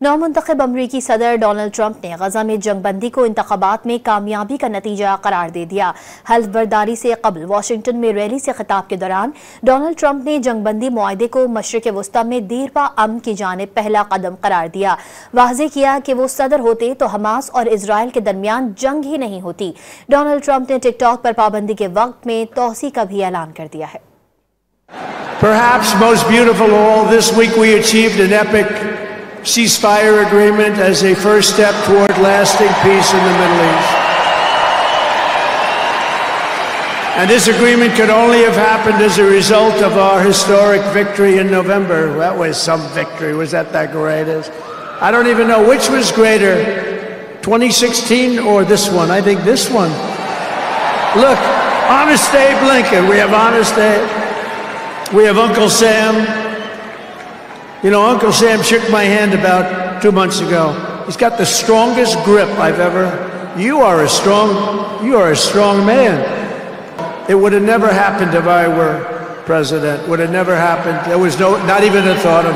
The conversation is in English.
नौमुंतखब अमरीकी सदर Donald Trump ने गजा में जंगबंदी को इंतखाबात में कामयाबी का नतीजा करार दे दिया। हल्फ बर्दारी से कबल वाशिंगटन में रैली से खिताब के दौरान डोनाल्ड ट्रंप ने जंगबंदी मुआहदे को मशरिक वस्ता में दीरपा अमन की जानिब पहला कदम करार दिया। वाज़ेह किया कि वो सदर होते तो हमास और इजराइल के दरमियान जंग ही नहीं होती। डोनाल्ड ट्रंप ने टिकटॉक पर पाबंदी के वक्त में तोसी का भी ऐलान कर दिया है। Perhaps most beautiful of all, this week we achieved an epic ceasefire agreement as a first step toward lasting peace in the Middle East. And this agreement could only have happened as a result of our historic victory in November. That was some victory. Was that great? I don't even know which was greater, 2016 or this one. I think this one. Look, Honest Abe Lincoln. We have Honest Abe. We have Uncle Sam. You know, Uncle Sam shook my hand about 2 months ago. He's got the strongest grip I've ever. You are a strong man. It would have never happened if I were president. Would have never happened. There was not even a thought of it.